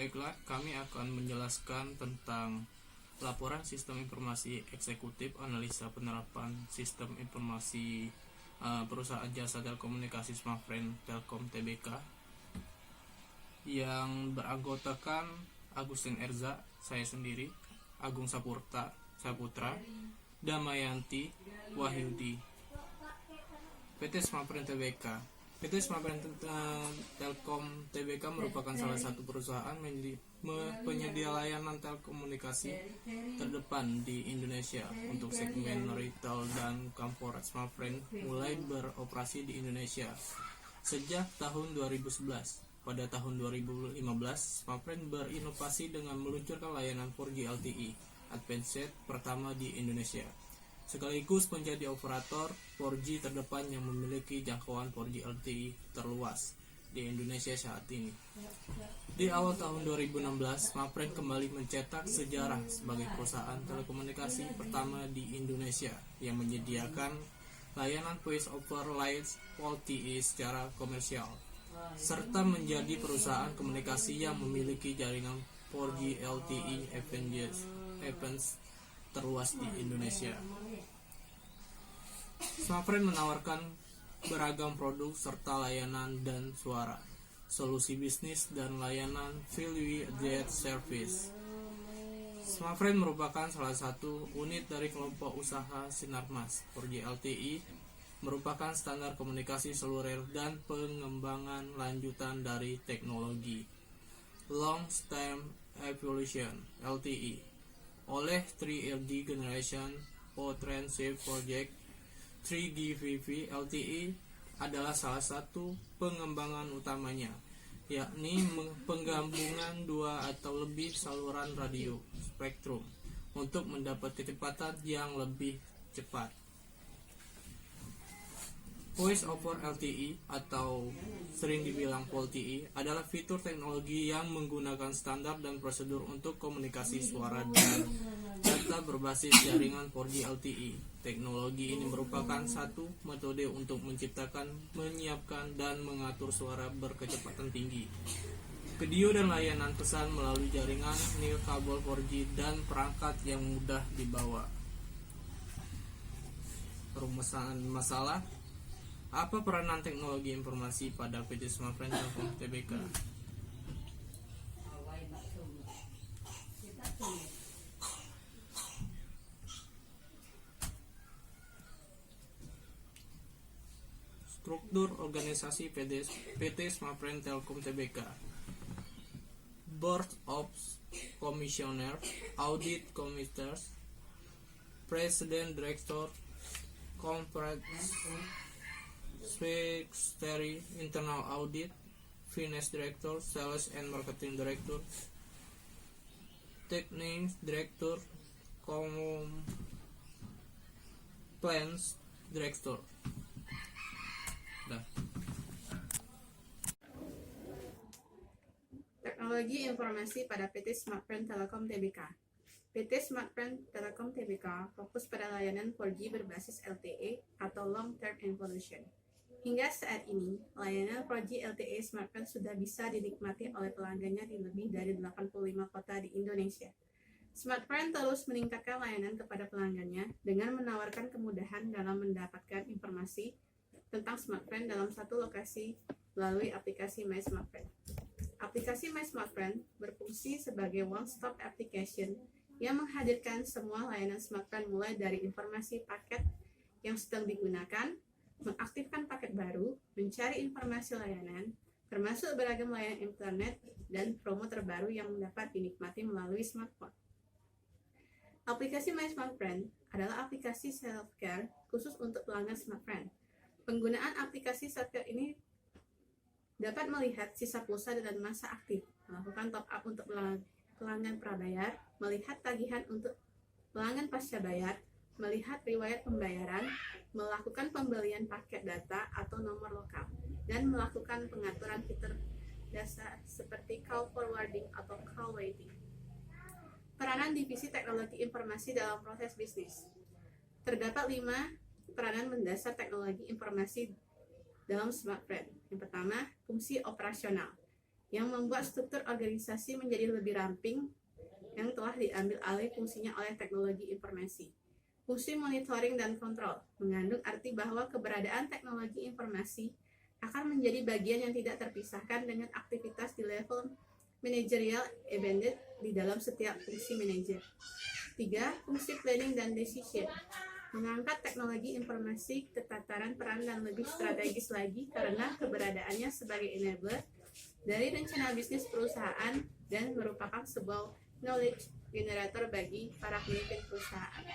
Baiklah, kami akan menjelaskan tentang laporan sistem informasi eksekutif analisa penerapan sistem informasi perusahaan jasa telekomunikasi Smartfren Telkom Tbk yang beranggotakan Agustin Erza, saya sendiri, Agung Saputra, Damayanti Wahyudi. PT Smartfren Tbk. PT Smartfren Telkom Tbk merupakan salah satu perusahaan penyedia layanan telekomunikasi terdepan di Indonesia untuk segmen retail dan corporate. Smartfren mulai beroperasi di Indonesia sejak tahun 2011. Pada tahun 2015, Smartfren berinovasi dengan meluncurkan layanan 4G LTE Advanced pertama di Indonesia, sekaligus menjadi operator 4G terdepan yang memiliki jangkauan 4G LTE terluas di Indonesia saat ini. Di awal tahun 2016, Smartfren kembali mencetak sejarah sebagai perusahaan telekomunikasi pertama di Indonesia yang menyediakan layanan voice over LTE secara komersial, serta menjadi perusahaan komunikasi yang memiliki jaringan 4G LTE Advanced terluas di Indonesia. Smartfren menawarkan beragam produk serta layanan dan suara, solusi bisnis dan layanan value-added service. Smartfren merupakan salah satu unit dari kelompok usaha Sinarmas. 4G LTE merupakan standar komunikasi seluler dan pengembangan lanjutan dari teknologi Long Term Evolution LTE oleh 3LD Generation Partnership Project. 3GPP LTE adalah salah satu pengembangan utamanya, yakni penggabungan dua atau lebih saluran radio spektrum untuk mendapat kecepatan yang lebih cepat. Voice over LTE atau sering dibilang VoLTE adalah fitur teknologi yang menggunakan standar dan prosedur untuk komunikasi suara dan data berbasis jaringan 4G LTE. Teknologi ini merupakan satu metode untuk menciptakan, menyiapkan, dan mengatur suara berkecepatan tinggi, video dan layanan pesan melalui jaringan nirkabel 4G dan perangkat yang mudah dibawa. Permasalahan masalah. Apa peranan teknologi informasi pada PT Smartfren Telkom Tbk? Struktur organisasi PT Smartfren Telkom Tbk. Board of Commissioner, Audit Committees, President Director, Corporate Secretary, Internal Audit, Finance Director, Sales and Marketing Director, Techniques Director, Compliance Director. Teknologi informasi pada PT Smartfren Telkom Tbk. PT Smartfren Telkom Tbk fokus pada layanan 4G berbasis LTE atau Long Term Evolution. Hingga saat ini, layanan 4G LTE Smartfren sudah bisa dinikmati oleh pelanggannya di lebih dari 85 kota di Indonesia. Smartfren terus meningkatkan layanan kepada pelanggannya dengan menawarkan kemudahan dalam mendapatkan informasi tentang Smartfren dalam satu lokasi melalui aplikasi My Smartfren. Aplikasi My Smartfren berfungsi sebagai one-stop application yang menghadirkan semua layanan Smartfren mulai dari informasi paket yang sedang digunakan, mengaktifkan paket baru, mencari informasi layanan, termasuk beragam layanan internet dan promo terbaru yang dapat dinikmati melalui smartphone. Aplikasi My Smartfren adalah aplikasi self-care khusus untuk pelanggan Smartfren. Penggunaan aplikasi self-care ini dapat melihat sisa pulsa dan masa aktif, melakukan top up untuk pelanggan prabayar, melihat tagihan untuk pelanggan pasca bayar, melihat riwayat pembayaran, melakukan pembelian paket data atau nomor lokal, dan melakukan pengaturan fitur dasar seperti call forwarding atau call waiting. Peranan divisi teknologi informasi dalam proses bisnis. Terdapat 5 peranan mendasar teknologi informasi dalam Smartfren. Yang pertama, fungsi operasional. yang membuat struktur organisasi menjadi lebih ramping yang telah diambil alih fungsinya oleh teknologi informasi. Fungsi monitoring dan kontrol mengandung arti bahwa keberadaan teknologi informasi akan menjadi bagian yang tidak terpisahkan dengan aktivitas di level manajerial embedded di dalam setiap fungsi manajer. 3. Fungsi planning dan decision mengangkat teknologi informasi ke tataran peran dan lebih strategis lagi karena keberadaannya sebagai enabler dari rencana bisnis perusahaan dan merupakan sebuah knowledge generator bagi para pemimpin perusahaan.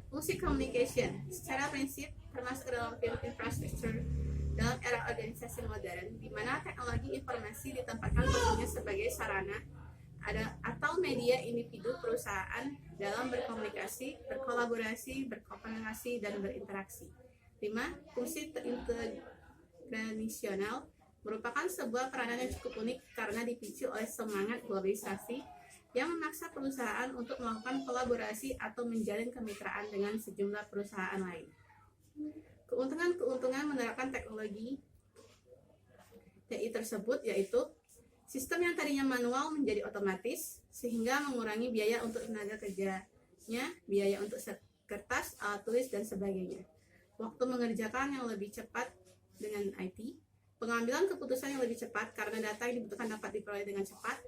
Fungsi communication secara prinsip termasuk dalam field infrastructure dalam era organisasi modern di mana teknologi informasi ditempatkan fungsinya sebagai sarana atau media individu perusahaan dalam berkomunikasi, berkolaborasi, berkooperasi, dan berinteraksi. 5. Fungsi integrasional merupakan sebuah peranan yang cukup unik karena dipicu oleh semangat globalisasi yang memaksa perusahaan untuk melakukan kolaborasi atau menjalin kemitraan dengan sejumlah perusahaan lain. Keuntungan menerapkan teknologi TI tersebut yaitu sistem yang tadinya manual menjadi otomatis, sehingga mengurangi biaya untuk tenaga kerjanya, biaya untuk kertas, alat tulis, dan sebagainya. Waktu mengerjakan yang lebih cepat dengan IT, pengambilan keputusan yang lebih cepat karena data yang dibutuhkan dapat diperoleh dengan cepat,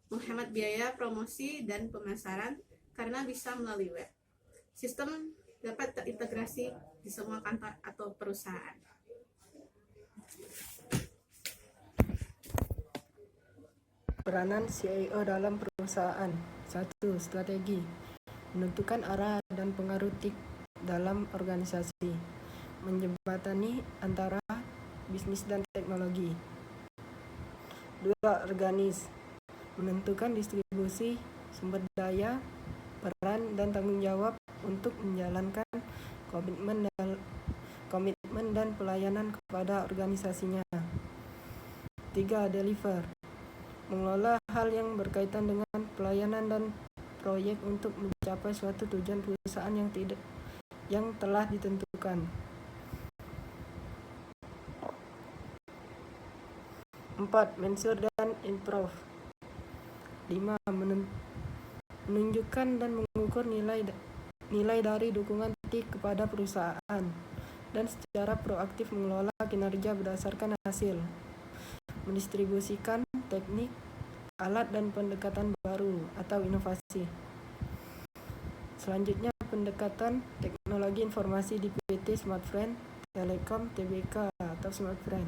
menghemat biaya promosi dan pemasaran karena bisa melalui web. Sistem dapat terintegrasi di semua kantor atau perusahaan. Peranan CIO dalam perusahaan. 1. Strategi. Menentukan arah dan pengaruh TIC dalam organisasi. Menjembatani antara bisnis dan teknologi. 2. Organis. Menentukan distribusi sumber daya, peran, dan tanggung jawab untuk menjalankan komitmen dan pelayanan kepada organisasinya. 3. Deliver. Mengelola hal yang berkaitan dengan pelayanan dan proyek untuk mencapai suatu tujuan perusahaan yang telah ditentukan. 4. Measure dan improve. 5. Menunjukkan dan mengukur nilai dari dukungan TIC kepada perusahaan dan secara proaktif mengelola kinerja berdasarkan hasil. Mendistribusikan teknik, alat, dan pendekatan baru atau inovasi. Selanjutnya, pendekatan teknologi informasi di PT Smartfren Telekom Tbk atau Smartfren.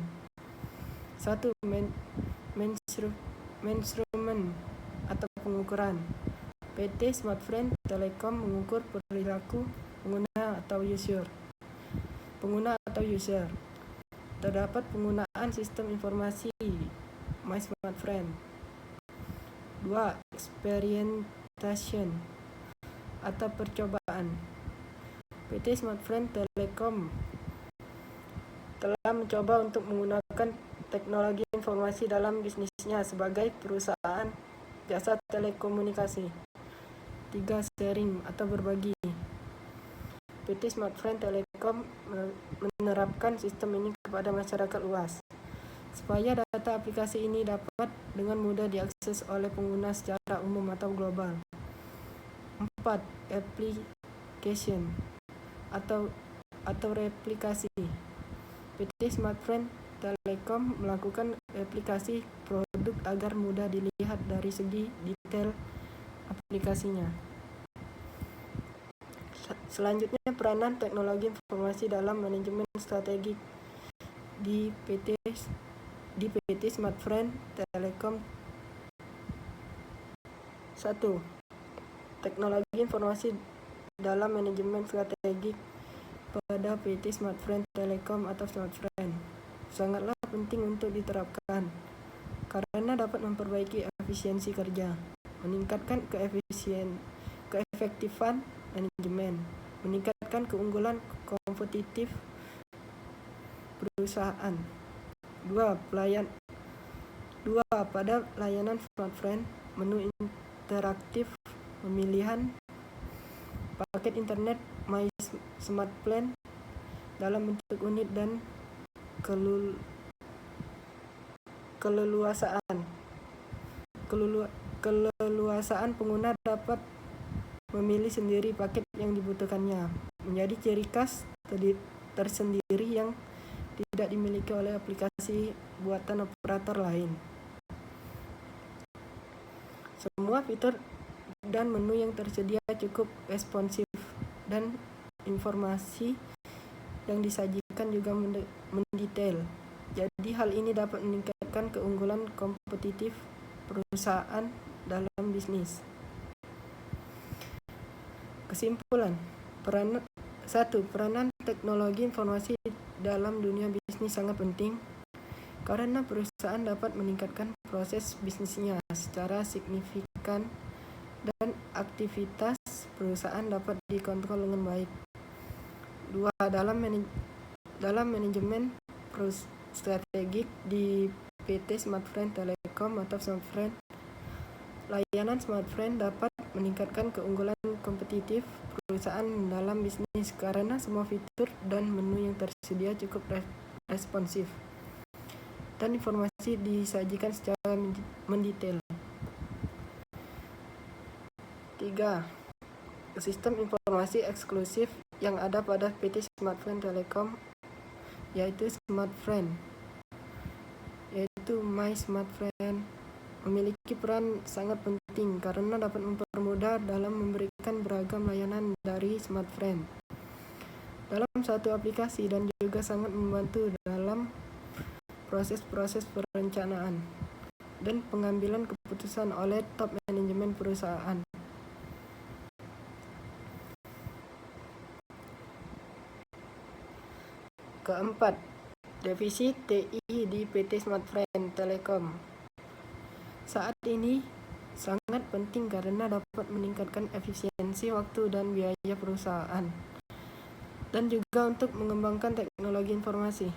1. Measurement atau pengukuran. PT Smartfren Telekom mengukur perilaku pengguna atau user. Terdapat penggunaan sistem informasi My Smartfren. 2. Experimentation atau percobaan. PT Smartfren Telekom telah mencoba untuk menggunakan teknologi informasi dalam bisnisnya sebagai perusahaan jasa telekomunikasi. 3. Sharing atau berbagi. PT Smartfren Telekom menerapkan sistem ini kepada masyarakat luas, supaya data aplikasi ini dapat dengan mudah diakses oleh pengguna secara umum atau global. 4. Application atau replikasi. PT Smartfren Telekom melakukan aplikasi produk agar mudah dilihat dari segi detail aplikasinya. Selanjutnya, peranan teknologi informasi dalam manajemen strategi di PT Smartfren Telekom. 1. Teknologi informasi dalam manajemen strategi pada PT Smartfren Telekom atau Smartfren sangatlah penting untuk diterapkan karena dapat memperbaiki efisiensi kerja, meningkatkan keefektifan manajemen, meningkatkan keunggulan kompetitif perusahaan. 2. Pada layanan Smartfren, menu interaktif pemilihan paket internet My Smartplan dalam bentuk unit dan keleluasaan. Keleluasaan pengguna dapat memilih sendiri paket yang dibutuhkannya, menjadi ciri khas tersendiri yang tidak dimiliki oleh aplikasi buatan operator lain. Semua fitur dan menu yang tersedia cukup responsif, dan informasi yang disajikan juga mendetail. Jadi hal ini dapat meningkatkan keunggulan kompetitif perusahaan dalam bisnis. Kesimpulan, peranan teknologi informasi dalam dunia bisnis sangat penting karena perusahaan dapat meningkatkan proses bisnisnya secara signifikan dan aktivitas perusahaan dapat dikontrol dengan baik. 2. Dalam manajemen strategik di PT Smartfren Telecom atau Smartfren, layanan Smartfren dapat meningkatkan keunggulan kompetitif perusahaan dalam bisnis karena semua fitur dan menu yang tersedia cukup responsif dan informasi disajikan secara mendetail. 3. Sistem informasi eksklusif yang ada pada PT Smartfren Telecom yaitu Smartfren, yaitu My Smartfren, memiliki peran sangat penting karena dapat mempermudah dalam memberikan beragam layanan dari Smartfren dalam satu aplikasi dan juga sangat membantu dalam proses-proses perencanaan dan pengambilan keputusan oleh top manajemen perusahaan. Keempat, defisit TI di PT Smartfren Telecom saat ini sangat penting karena dapat meningkatkan efisiensi waktu dan biaya perusahaan dan juga untuk mengembangkan teknologi informasi.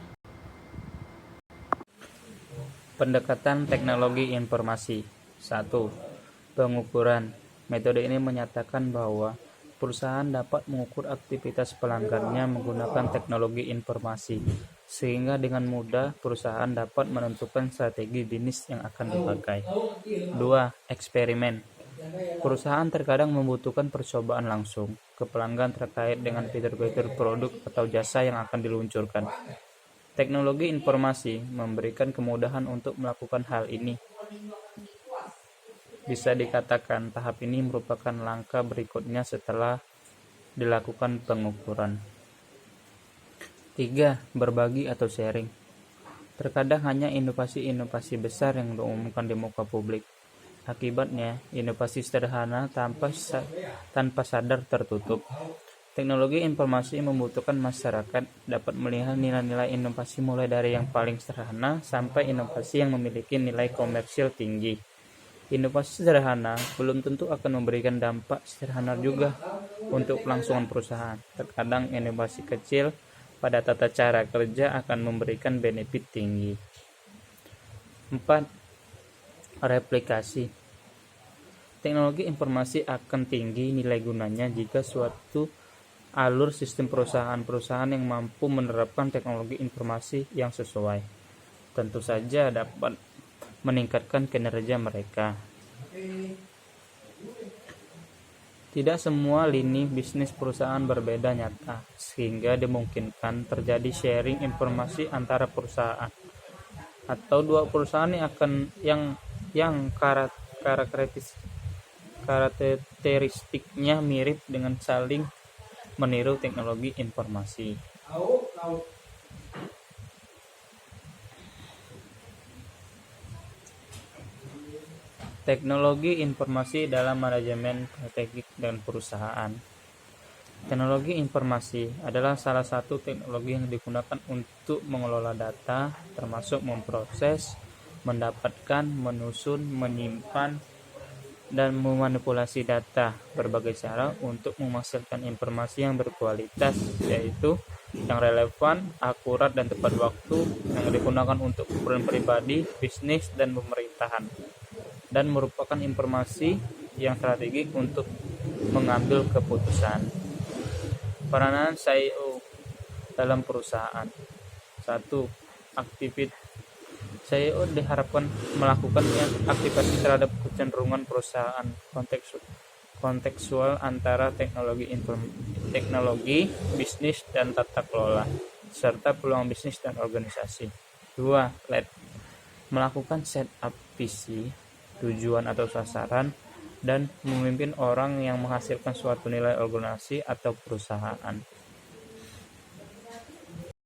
Pendekatan teknologi informasi. 1. Pengukuran. Metode ini menyatakan bahwa perusahaan dapat mengukur aktivitas pelanggannya menggunakan teknologi informasi, sehingga dengan mudah perusahaan dapat menentukan strategi bisnis yang akan dipakai. 2. Eksperimen. Perusahaan terkadang membutuhkan percobaan langsung ke pelanggan terkait dengan fitur-fitur produk atau jasa yang akan diluncurkan. Teknologi informasi memberikan kemudahan untuk melakukan hal ini. Bisa dikatakan tahap ini merupakan langkah berikutnya setelah dilakukan pengukuran. 3. Berbagi atau sharing. Terkadang hanya inovasi-inovasi besar yang diumumkan di muka publik. Akibatnya, inovasi sederhana tanpa sadar tertutup. Teknologi informasi membutuhkan masyarakat dapat melihat nilai-nilai inovasi mulai dari yang paling sederhana sampai inovasi yang memiliki nilai komersial tinggi. Inovasi sederhana belum tentu akan memberikan dampak sederhana juga untuk kelangsungan perusahaan. Terkadang inovasi kecil pada tata cara kerja akan memberikan benefit tinggi. 4. Replikasi. Teknologi informasi akan tinggi nilai gunanya jika suatu alur sistem perusahaan yang mampu menerapkan teknologi informasi yang sesuai. Tentu saja dapat meningkatkan kinerja mereka. Tidak semua lini bisnis perusahaan berbeda nyata, sehingga dimungkinkan terjadi sharing informasi antara perusahaan atau dua perusahaan yang karakteristiknya mirip dengan saling meniru teknologi informasi. Teknologi informasi dalam manajemen strategik dan perusahaan. Teknologi informasi adalah salah satu teknologi yang digunakan untuk mengelola data, termasuk memproses, mendapatkan, menyusun, menyimpan, dan memanipulasi data berbagai cara untuk menghasilkan informasi yang berkualitas, yaitu yang relevan, akurat, dan tepat waktu, yang digunakan untuk keperluan pribadi, bisnis, dan pemerintahan, dan merupakan informasi yang strategis untuk mengambil keputusan. Peranan CEO dalam perusahaan. 1. CIO diharapkan melakukan aktivasi terhadap kecenderungan perusahaan kontekstual antara teknologi, bisnis, dan tata kelola, serta peluang bisnis dan organisasi. 2. LED melakukan setup visi, tujuan atau sasaran, dan memimpin orang yang menghasilkan suatu nilai organisasi atau perusahaan.